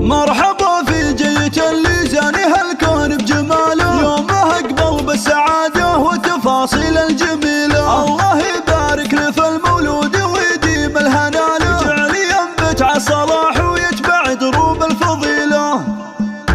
مرحبا في جيت اللي زانها الكون بجماله، يومه اقبل بالسعادة وتفاصيل الجميلة. الله يبارك له في المولود ويديم الهنا له، جعل ينبت على الصلاح ويتبع دروب الفضيلة.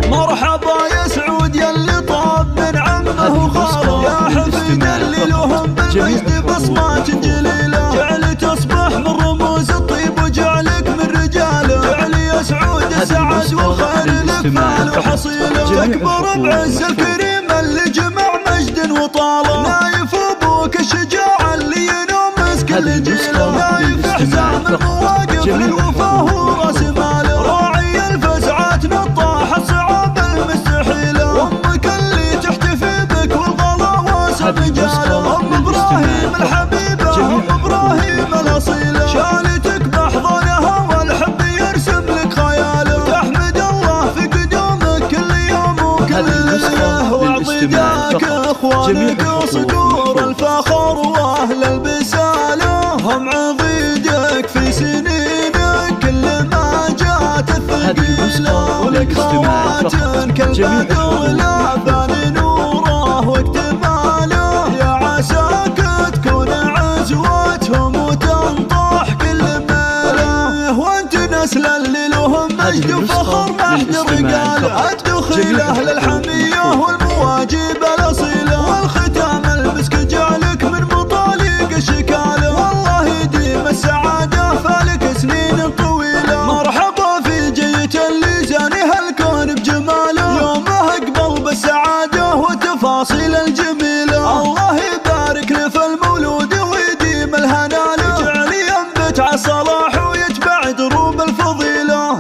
مرحبا يا سعود يلي طاب من عمه وخاله، يا حفيد اللي لهم بالمجد بصمات جليلة. جعل تصبح من رموز الطيب وجعلك من رجاله، جعل يا سعود السعد والخير لك مال وحصيله. تكبر بعز الكريم اللي جمع مجد وطاله، نايف ابوك الشجاع اللي ينومس كل جيله. نايف حزام المواقف للوفاه وراس ماله، راعي الفزعات نطاح الصعاب المستحيله. وامك اللي تحتفي بك والغلا واسع رجاله، ام ابراهيم الحبيبه ام ابراهيم الاصيله. شالتك باحضانها والحب يرسم لك خياله، تحمد الله في قدومك كل يوم وكل ليله. واعطي ذاك اخوانك وصدور الفخر واهل البساله، هم عضيدك في سنينك كل ما جات الثقيله. ولك خوات كالبدر لا ثاني نوره واكتماله، يا عساك تكون عزوتهم وتنطح كل ماله. وانت نسل اللي لهم مجد وفخر ما حد رجاله، الدخيله للحميه والمواجب الاصيله. والختام المسك جعلك من مطالق الشكاله، والله يديم السعاده فالك سنين طويله. مرحبا في جيت اللي زانها الكون بجماله، يومه اقبل بالسعاده وتفاصيل الجميله. الله يبارك له في المولود ويديم الهنا له، جعل ينبت على الصلاح ويتبع دروب الفضيله.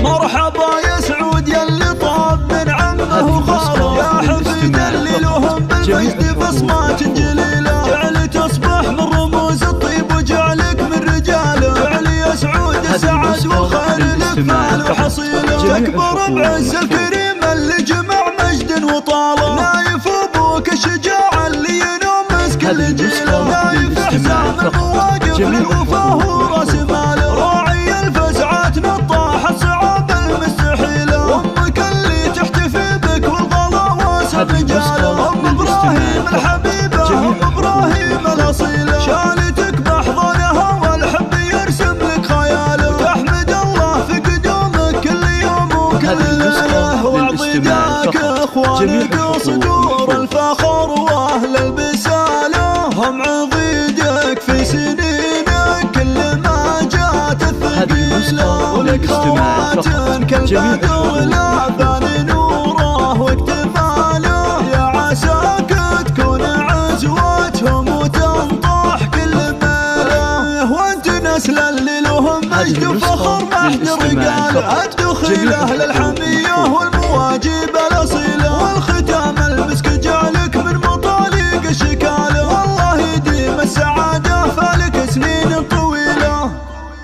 مرحبا يا سعود يلي طاب من عمه وخاله، يا حفيد اللي لهم بالمجد بصمات جليله. جعل تصبح من رموز الطيب وجعلك من رجاله، جعل يا سعود السعد والخير لك مال وحصيله. تكبر بعز الكريم اللي جمع مجد وطاله، نايف ابوك الشجاع اللي ينومس كل جيله. نايف حزام المواقف للوفاه وراس ماله، راعي الفزعات نطاح الصعاب المستحيله. وامك اللي تحتفي بك والغلا واسع رجاله، ام ابراهيم الحبيبه ام ابراهيم الاصيله. شالتك باحضانها والحب يرسم لك خياله، تحمد الله في قدومك كل يوم وكل ليله. واعطي ذاك اخوانك وصدور الفخر واهل البساله، هم عضيدك في سنينك كل ما جات الثقيله. ولك خوات كالبدر لا ثاني نوره واكتماله، يا عساك تكون عزوتهم وتنطح كل ماله. وانت نسل اللي لهم مجد وفخر ما حد رجاله، الدخيله للحميه والمواجب الاصيله.